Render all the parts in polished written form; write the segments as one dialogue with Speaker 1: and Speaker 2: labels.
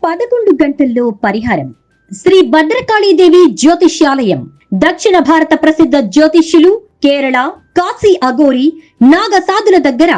Speaker 1: 11 గంటల్లో పరిహారం. శ్రీ భద్రకాళీదేవి జ్యోతిష్యాలయం, దక్షిణ భారత ప్రసిద్ధ జ్యోతిష్యులు, కేరళ, కాశీ అఘోరి, నాగసాధుల దగ్గర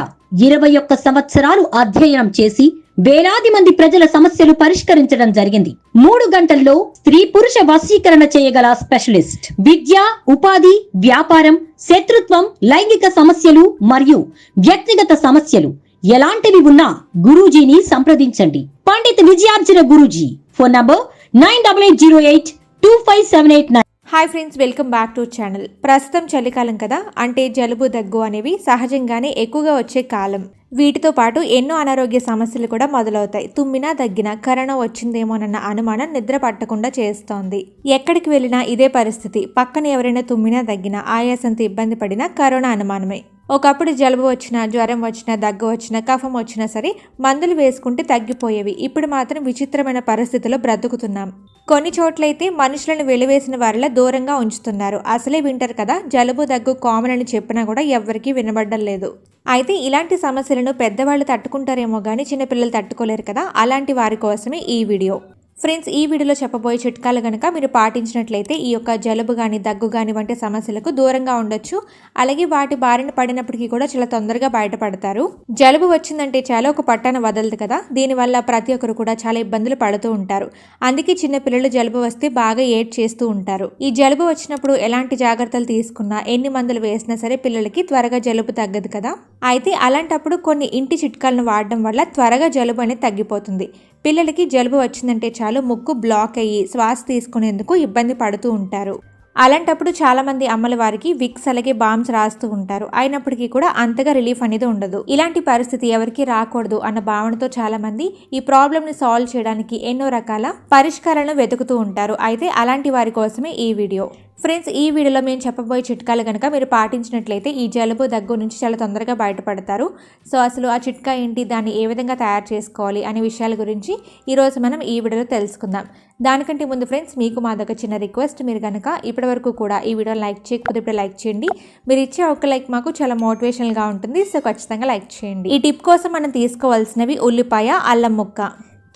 Speaker 1: 21 సంవత్సరాలు అధ్యయనం చేసి వేలాది మంది ప్రజల సమస్యలు పరిష్కరించడం జరిగింది. 3 గంటల్లో స్త్రీ పురుష వశీకరణ చేయగల స్పెషలిస్ట్. విద్య, ఉపాధి, వ్యాపారం, శత్రుత్వం, లైంగిక సమస్యలు మరియు వ్యక్తిగత సమస్యలు ఎలాంటివి ఉన్నా గురూజీని సంప్రదించండి. Pandit Vijayarjuna Guruji. Phone number 9808257889.
Speaker 2: Hi friends, welcome back to channel. ప్రస్తుతం చలికాలం కదా, అంటే జలుబు, దగ్గు అనేవి సహజంగానే ఎక్కువగా వచ్చే కాలం. వీటితో పాటు ఎన్నో అనారోగ్య సమస్యలు కూడా మొదలవుతాయి. తుమ్మినా, దగ్గినా కరోనా వచ్చిందేమోనన్న అనుమానం నిద్ర పట్టకుండా చేస్తోంది. ఎక్కడికి వెళ్ళినా ఇదే పరిస్థితి. పక్కన ఎవరైనా తుమ్మినా, దగ్గినా, ఆయాసంతో ఇబ్బంది పడినా కరోనా అనుమానమే. ఒకప్పుడు జలుబు వచ్చినా, జ్వరం వచ్చినా, దగ్గు వచ్చినా, కఫం వచ్చినా సరే మందులు వేసుకుంటే తగ్గిపోయేవి. ఇప్పుడు మాత్రం విచిత్రమైన పరిస్థితుల్లో బ్రతుకుతున్నాం. కొన్ని చోట్లయితే మనుషులను వెలివేసిన వారిలా దూరంగా ఉంచుతున్నారు. అసలే వింటారు కదా, జలుబు, దగ్గు కామన్ అని చెప్పినా కూడా ఎవ్వరికీ వినబడ్డం లేదు. అయితే ఇలాంటి సమస్యలను పెద్దవాళ్ళు తట్టుకుంటారేమో కానీ చిన్నపిల్లలు తట్టుకోలేరు కదా, అలాంటి వారి కోసమే ఈ వీడియో. ఫ్రెండ్స్, ఈ వీడియోలో చెప్పబోయే చిట్కాలు కనుక మీరు పాటించినట్లయితే ఈ యొక్క జలుబు కానీ, దగ్గు కానీ వంటి సమస్యలకు దూరంగా ఉండొచ్చు. అలాగే వాటి బారిన పడినప్పటికీ కూడా చాలా తొందరగా బయటపడతారు. జలుబు వచ్చిందంటే చాలా ఒక పట్టాన వదలదు కదా, దీనివల్ల ప్రతి ఒక్కరు కూడా చాలా ఇబ్బందులు పడుతూ ఉంటారు. అందుకే చిన్నపిల్లలు జలుబు వస్తే బాగా ఏడ్ చేస్తూ ఉంటారు. ఈ జలుబు వచ్చినప్పుడు ఎలాంటి జాగ్రత్తలు తీసుకున్నా, ఎన్ని మందులు వేసినా సరే పిల్లలకి త్వరగా జలుబు తగ్గదు కదా. అయితే అలాంటప్పుడు కొన్ని ఇంటి చిట్కాలను వాడడం వల్ల త్వరగా జలుబు అనేది తగ్గిపోతుంది. పిల్లలకి జలుబు వచ్చిందంటే చాలు ముక్కు బ్లాక్ అయ్యి శ్వాస తీసుకునేందుకు ఇబ్బంది పడుతూ ఉంటారు. అలాంటప్పుడు చాలామంది అమ్మల వారికి విక్స్ అలాగే బామ్స్ రాస్తూ ఉంటారు. అయినప్పటికీ కూడా అంతగా రిలీఫ్ అనేది ఉండదు. ఇలాంటి పరిస్థితి ఎవరికి రాకూడదు అన్న భావనతో చాలామంది ఈ ప్రాబ్లమ్ని సాల్వ్ చేయడానికి ఎన్నో రకాల పరిష్కారాలను వెతుకుతూ ఉంటారు. అయితే అలాంటి వారి కోసమే ఈ వీడియో. ఫ్రెండ్స్, ఈ వీడియోలో మేము చెప్పబోయే చిట్కాలు కనుక మీరు పాటించినట్లయితే ఈ జలుబు, దగ్గు నుంచి చాలా తొందరగా బయటపడతారు. సో అసలు ఆ చిట్కా ఏంటి, దాన్ని ఏ విధంగా తయారు చేసుకోవాలి అనే విషయాల గురించి ఈరోజు మనం ఈ వీడియోలో తెలుసుకుందాం. దానికంటే ముందు ఫ్రెండ్స్, మీకు మాదొక చిన్న రిక్వెస్ట్. మీరు కనుక ఇప్పటివరకు కూడా ఈ వీడియోని లైక్ చేయకపోతే ఇప్పుడు లైక్ చేయండి. మీరు ఇచ్చే ఒక లైక్ మాకు చాలా మోటివేషనల్గా ఉంటుంది. సో ఖచ్చితంగా లైక్ చేయండి. ఈ టిప్ కోసం మనం తీసుకోవాల్సినవి ఉల్లిపాయ, అల్లం ముక్క.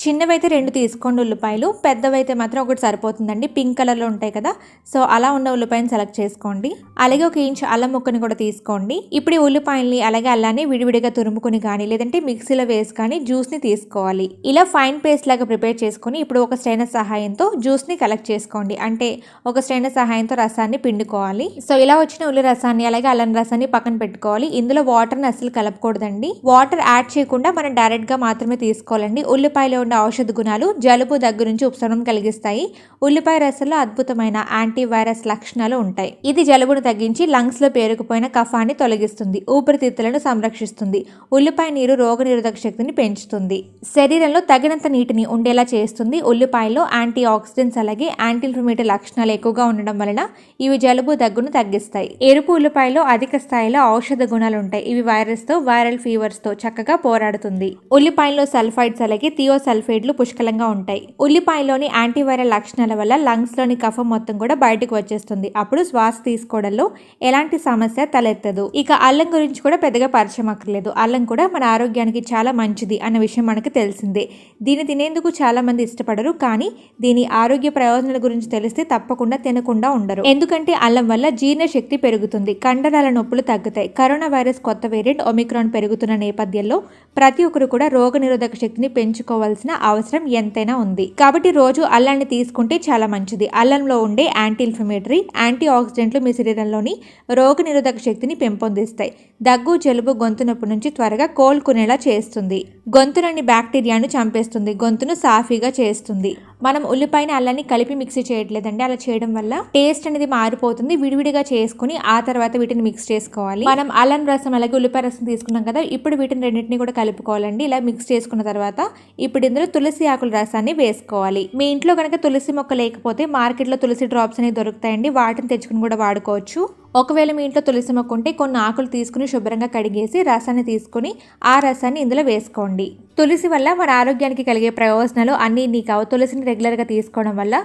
Speaker 2: చిన్నవైతే 2 తీసుకోండి ఉల్లిపాయలు, పెద్దవైతే మాత్రం ఒకటి సరిపోతుందండి. పింక్ కలర్లో ఉంటాయి కదా, సో అలా ఉన్న ఉల్లిపాయని సెలెక్ట్ చేసుకోండి. అలాగే 1 ఇంచ్ అల్లం ముక్కని కూడా తీసుకోండి. ఇప్పుడు ఈ ఉల్లిపాయల్ని అలాగే అల్లాన్ని విడివిడిగా తురుముకుని కానీ లేదంటే మిక్సీలో వేసి కానీ జ్యూస్ని తీసుకోవాలి. ఇలా ఫైన్ పేస్ట్ లాగా ప్రిపేర్ చేసుకొని ఇప్పుడు ఒక స్ట్రైనర్ సహాయంతో జ్యూస్ని కలెక్ట్ చేసుకోండి. అంటే ఒక స్ట్రైనర్ సహాయంతో రసాన్ని పిండుకోవాలి. సో ఇలా వచ్చిన ఉల్లి రసాన్ని అలాగే అల్లం రసాన్ని పక్కన పెట్టుకోవాలి. ఇందులో వాటర్ని అస్సలు కలపకూడదండి. వాటర్ యాడ్ చేయకుండా మనం డైరెక్ట్గా మాత్రమే తీసుకోవాలండి. ఉల్లిపాయలో ఔషధ గుణాలు జలుబు, దగ్గు నుంచి ఉపశమనం కలిగిస్తాయి. ఉల్లిపాయ రసంలో అద్భుతమైన యాంటీవైరస్ లక్షణాలు ఉంటాయి. ఇది జలుబును తగ్గించి లంగ్స్ లో పేరుకుపోయిన కఫాన్ని తొలగిస్తుంది, ఊపిరితిత్తులను సంరక్షిస్తుంది. ఉల్లిపాయ నీరు రోగనిరోధక శక్తిని పెంచుతుంది, శరీరంలో తగినంత నీటిని ఉండేలా చేస్తుంది. ఉల్లిపాయలో యాంటీ ఆక్సిడెంట్స్ అలాగే యాంటీ ఇన్ఫ్లమేటరీ లక్షణాలు ఎక్కువగా ఉండడం వలన ఇవి జలుబు, దగ్గును తగ్గిస్తాయి. ఎరుపు ఉల్లిపాయలో అధిక స్థాయిలో ఔషధ గుణాలు ఉంటాయి. ఇవి వైరస్ తో, వైరల్ ఫీవర్స్ తో చక్కగా పోరాడుతుంది. ఉల్లిపాయలో సల్ఫైడ్స్ అలాగే థియోసల్ఫేట్లు పుష్కలంగా ఉంటాయి. ఉల్లిపాయలోని యాంటీవైరల్ లక్షణాల వల్ల లంగ్స్ లోని కఫం మొత్తం కూడా బయటకు వచ్చేస్తుంది. అప్పుడు శ్వాస తీసుకోవడంలో ఎలాంటి సమస్య తలెత్తదు. ఇక అల్లం గురించి కూడా పెద్దగా పరిచయం అక్కర్లేదు. అల్లం కూడా మన ఆరోగ్యానికి చాలా మంచిది అన్న విషయం మనకు తెలిసిందే. దీన్ని తినేందుకు చాలా మంది ఇష్టపడరు, కానీ దీని ఆరోగ్య ప్రయోజనాల గురించి తెలిస్తే తప్పకుండా తినకుండా ఉండరు. ఎందుకంటే అల్లం వల్ల జీర్ణ శక్తి పెరుగుతుంది, కండరాల నొప్పులు తగ్గుతాయి. కరోనా వైరస్ కొత్త వేరియంట్ ఒమిక్రాన్ పెరుగుతున్న నేపథ్యంలో ప్రతి ఒక్కరు కూడా రోగ నిరోధక శక్తిని పెంచుకోవాల్సిన అవసరం ఎంతైనా ఉంది. కాబట్టి రోజు అల్లాన్ని తీసుకుంటే చాలా మంచిది. అల్లంలో ఉండే యాంటీ ఇన్ఫ్లమేటరీ, యాంటీ ఆక్సిడెంట్లు మీ శరీరంలోని రోగ నిరోధక శక్తిని పెంపొందిస్తాయి. దగ్గు, జలుబు, గొంతు నొప్పి నుంచి త్వరగా కోలుకునేలా చేస్తుంది. గొంతులోని బ్యాక్టీరియాను చంపేస్తుంది, గొంతును సాఫీగా చేస్తుంది. మనం ఉల్లిపాయని అల్లాన్ని కలిపి మిక్సీ చేయట్లేదండి. అలా చేయడం వల్ల టేస్ట్ అనేది మారిపోతుంది. విడివిడిగా చేసుకుని ఆ తర్వాత వీటిని మిక్స్ చేసుకోవాలి. మనం అల్లం రసం అలాగే ఉల్లిపాయ రసం తీసుకున్నాం కదా, ఇప్పుడు వీటిని రెండింటిని కూడా కలుపుకోవాలండి. ఇలా మిక్స్ చేసుకున్న తర్వాత ఇప్పుడు ఇందులో తులసి ఆకుల రసాన్ని వేసుకోవాలి. మీ ఇంట్లో కనుక తులసి మొక్క లేకపోతే మార్కెట్లో తులసి డ్రాప్స్ అనేవి దొరుకుతాయండి, వాటిని తెచ్చుకుని కూడా వాడుకోవచ్చు. ఒకవేళ మీ ఇంట్లో తులసి మొక్క ఉంటే కొన్ని ఆకులు తీసుకుని శుభ్రంగా కడిగేసి రసాన్ని తీసుకుని ఆ రసాన్ని ఇందులో వేసుకోండి. తులసి వల్ల మన ఆరోగ్యానికి కలిగే ప్రయోజనాలు అన్నీ నీకు తులసిని రెగ్యులర్గా తీసుకోవడం వల్ల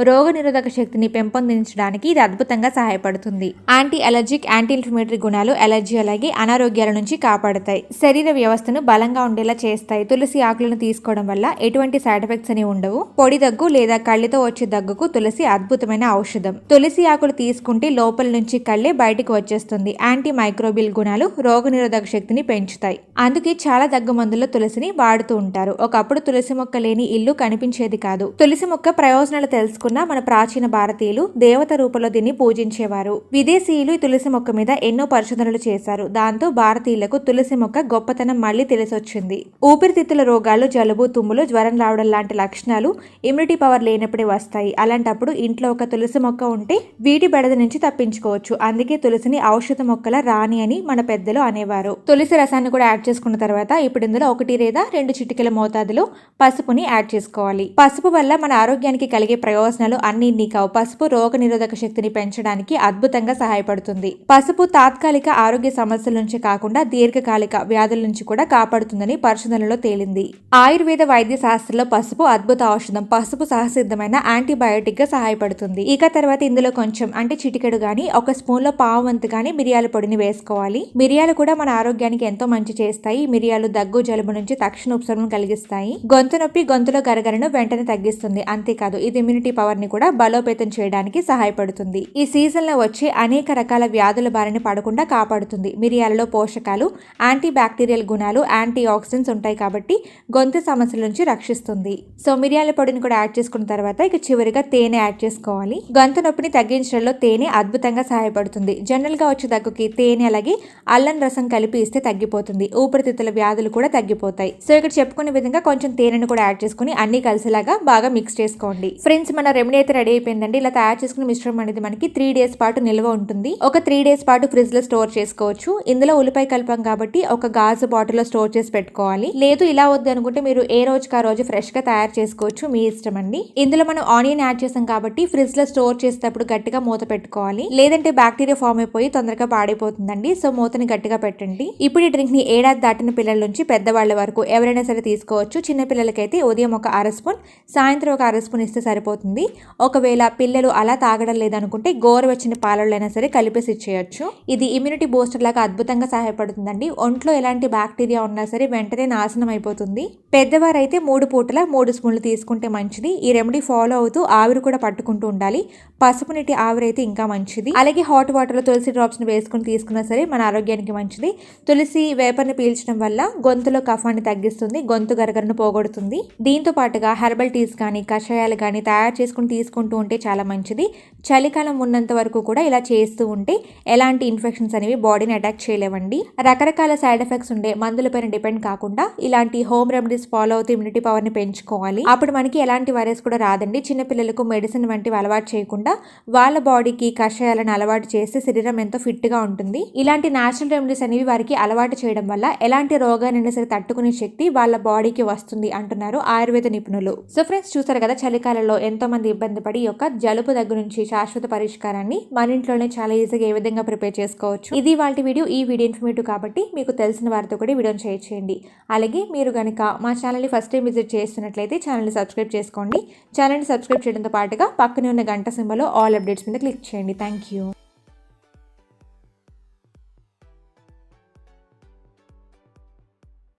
Speaker 2: రోగ నిరోధక శక్తిని పెంపొందించడానికి ఇది అద్భుతంగా సహాయపడుతుంది. యాంటీ అలర్జిక్, యాంటీ ఇన్ఫ్లమేటరీ గుణాలు అలర్జీ అలాగే అనారోగ్యాల నుంచి కాపాడుతాయి. శరీర వ్యవస్థను బలంగా ఉండేలా చేస్తాయి. తులసి ఆకులను తీసుకోవడం వల్ల ఎటువంటి సైడ్ ఎఫెక్ట్స్ అనేవి ఉండవు. పొడి దగ్గు లేదా కళ్ళతో వచ్చే దగ్గుకు తులసి అద్భుతమైన ఔషధం. తులసి ఆకులు తీసుకుంటే లోపల నుంచి కళ్ళే బయటకు వచ్చేస్తుంది. యాంటీ మైక్రోబియల్ గుణాలు రోగ నిరోధక శక్తిని పెంచుతాయి. అందుకే చాలా దగ్గు మందుల్లో తులసిని వాడుతూ ఉంటారు. ఒకప్పుడు తులసి మొక్క లేని ఇల్లు కనిపించేది కాదు. తులసి మొక్క ప్రయోజనాలు తెలుసుకున్న మన ప్రాచీన భారతీయులు దేవత రూపంలో దీన్ని పూజించేవారు. విదేశీయులు ఈ తులసి మొక్క మీద ఎన్నో పరిశోధనలు చేశారు. దాంతో భారతీయులకు తులసి మొక్క గొప్పతనం మళ్లీ తెలిసొచ్చింది. ఊపిరితిత్తుల రోగాలు, జలుబు, తుమ్ములు, జ్వరం రావడం లాంటి లక్షణాలు ఇమ్యూనిటీ పవర్ లేనప్పుడే వస్తాయి. అలాంటప్పుడు ఇంట్లో ఒక తులసి మొక్క ఉంటే వీటి బెడద నుంచి తప్పించుకోవచ్చు. అందుకే తులసిని ఔషధ మొక్కల రాణి అని మన పెద్దలు అనేవారు. తులసి రసాన్ని కూడా యాడ్ చేసుకున్న తర్వాత ఇప్పుడు ఇందులో 1 లేదా 2 చిటికెల మోతాదులో పసుపుని యాడ్ చేసుకోవాలి. పసుపు వల్ల మన ఆరోగ్యానికి కలిగే ప్రయోజనాలు అన్ని నీకు. పసుపు రోగ నిరోధక శక్తిని పెంచడానికి అద్భుతంగా సహాయపడుతుంది. పసుపు తాత్కాలిక ఆరోగ్య సమస్యల నుంచి కాకుండా దీర్ఘకాలిక వ్యాధుల నుంచి కూడా కాపాడుతుందని పరిశోధనలో తేలింది. ఆయుర్వేద వైద్య శాస్త్రంలో పసుపు అద్భుత ఔషధం. పసుపు సహసిద్ధమైన యాంటీబయోటిక్ గా సహాయపడుతుంది. ఇక తర్వాత ఇందులో కొంచెం అంటే చిటికెడు గాని 1 స్పూన్ లో పావు వంతు గాని మిరియాల పొడిని వేసుకోవాలి. మిరియాలు కూడా మన ఆరోగ్యానికి ఎంతో మంచి చేస్తాయి. మిరియాలు దగ్గు, జలుబు నుంచి తక్షణ ఉపశమనం కలిగిస్తాయి. గొంతు నొప్పి, గొంతులో గరగరను వెంటనే తగ్గిస్తుంది. అంతేకాదు ఇది ఇమ్యూనిటీ పవర్ ని కూడా బలోపేతం చేయడానికి సహాయపడుతుంది. ఈ సీజన్ లో వచ్చే అనేక రకాల వ్యాధుల బారిన పడకుండా కాపాడుతుంది. మిరియాలలో పోషకాలు, యాంటీ బ్యాక్టీరియల్ గుణాలు, యాంటీ ఆక్సిడెంట్స్ ఉంటాయి కాబట్టి గొంతు సమస్యల నుంచి రక్షిస్తుంది. సో మిరియాల పొడిని కూడా యాడ్ చేసుకున్న తర్వాత ఇక చివరిగా తేనె యాడ్ చేసుకోవాలి. గొంతు నొప్పిని తగ్గించడంలో తేనె అద్భుతంగా సహాయపడుతుంది. జనరల్ గా వచ్చే దగ్గుకి తేనె అలాగే అల్లం రసం కలిపి ఇస్తే తగ్గిపోతుంది. ఊపిరితిత్తుల వ్యాధులు కూడా తగ్గిపోతాయి. సో ఇక్కడ చెప్పుకునే విధంగా కొంచెం తేనెను కూడా యాడ్ చేసుకుని అన్ని కలిసేలాగా బాగా మిక్స్ చేసుకోండి. ఫ్రెండ్స్, మన రెమెడీ అయితే రెడీ అయిపోయిందండి. ఇలా తయారు చేసుకున్న మిశ్రమం అనేది మనకి 3 డేస్ పాటు నిల్వ ఉంటుంది. ఒక 3 డేస్ పాటు ఫ్రిడ్జ్ లో స్టోర్ చేసుకోవచ్చు. ఇందులో ఉల్లిపాయ కలపం కాబట్టి ఒక గాజు బాటిల్ లో స్టోర్ చేసి పెట్టుకోవాలి. లేదు ఇలా వద్దు అనుకుంటే మీరు ఏ రోజుకి ఆ రోజు ఫ్రెష్ గా తయారు చేసుకోవచ్చు, మీ ఇష్టం అండి. ఇందులో మనం ఆనియన్ యాడ్ చేసాం కాబట్టి ఫ్రిడ్జ్ లో స్టోర్ చేసేటప్పుడు గట్టిగా మూత పెట్టుకోవాలి. లేదంటే బ్యాక్టీరియా ఫామ్ అయిపోయి తొందరగా పాడైపోతుందండి. సో మూతని గట్టిగా పెట్టండి. ఇప్పుడు ఈ డ్రింక్ ని ఏడాది దాటిన పిల్లల నుంచి పెద్దవాళ్ల వరకు ఎవరైనా సరే తీసుకోవచ్చు. చిన్న పిల్లలకైతే ఉదయం ఒక 1/2 స్పూన్, సాయంత్రం ఒక 1/2 స్పూన్ ఇస్తే సరిపోతుంది. ఒకవేళ పిల్లలు అలా తాగడం లేదనుకుంటే గోరువెచ్చని పాలల్లో అయినా సరే కలిపేసి ఇచ్చేయచ్చు. ఇది ఇమ్యూనిటీ బూస్టర్ లాగా అద్భుతంగా సహాయపడుతుందండి. ఒంట్లో ఎలాంటి బ్యాక్టీరియా ఉన్నా సరే వెంటనే నాశనం అయిపోతుంది. పెద్దవారైతే 3 పూటల 3 స్పూన్లు తీసుకుంటే మంచిది. ఈ రెమెడీ ఫాలో అవుతూ ఆవిరి కూడా పట్టుకుంటూ ఉండాలి. పసుపు నీటి ఆవిరి అయితే ఇంకా మంచిది. అలాగే హాట్ వాటర్ లో తులసి డ్రాప్స్ ని వేసుకుని తీసుకున్నా సరే మన ఆరోగ్యానికి మంచిది. తులసి వేపర్ని పీల్చడం వల్ల గొంతులో కఫాన్ని తగ్గిస్తుంది, గొంతు గరగరను పోగొడుతుంది. దీంతో పాటుగా హెర్బల్ టీస్ కానీ కషాయాలు కానీ తయారు చేసుకుని తీసుకుంటూ ఉంటే చాలా మంచిది. చలికాలం ఉన్నంత వరకు కూడా ఇలా చేస్తూ ఉంటే ఎలాంటి ఇన్ఫెక్షన్స్ అనేవి బాడీని అటాక్ చేయలేవండి. రకరకాల సైడ్ ఎఫెక్ట్స్ ఉండే మందులపైన డిపెండ్ కాకుండా ఇలాంటి హోమ్ రెమెడీస్ ఫాలో అవుతూ ఇమ్యూనిటీ పవర్ ని పెంచుకోవాలి. అప్పుడు మనకి ఎలాంటి వైరస్ కూడా రాదండి. చిన్నపిల్లలకు మెడిసిన్ వంటివి అలవాటు చేయకుండా వాళ్ళ బాడీకి కషాయాలను అలవాటు చేస్తే శరీరం ఎంతో ఫిట్ గా ఉంటుంది. ఇలాంటి నేచురల్ రెమెడీస్ అనేవి వారికి అలవాటు చేయడం వల్ల ఎలాంటి రోగాన్ని సరే తట్టుకునే శక్తి వాళ్ళ బాడీకి వస్తుంది అంటున్నారు ఆయుర్వేద నిపుణులు. సో ఫ్రెండ్స్, చూసారు కదా చలికాలంలో ఎంతో మంది ఇబ్బంది పడి ఈ యొక్క జలుబు దగ్గర నుంచి శాశ్వత పరిష్కారాన్ని మన ఇంట్లోనే చాలా ఈజీగా ఏ విధంగా ప్రిపేర్ చేసుకోవచ్చు. ఇది వాళ్ళ వీడియో. ఈ వీడియో ఇన్ఫర్మేటివ్ కాబట్టి మీకు తెలిసిన వారితో కూడా వీడియోని షేర్ చేయండి. అలాగే మీరు కనుక మా ఛానల్ని ఫస్ట్ టైం విజిట్ చేస్తున్నట్లయితే ఛానల్ని సబ్స్క్రైబ్ చేసుకోండి. ఛానల్ని సబ్స్క్రైబ్ చేయడంతో పాటుగా పక్కనే ఉన్న గంట సింబల్లో ఆల్ అప్డేట్స్ మీద క్లిక్ చేయండి. Thank you.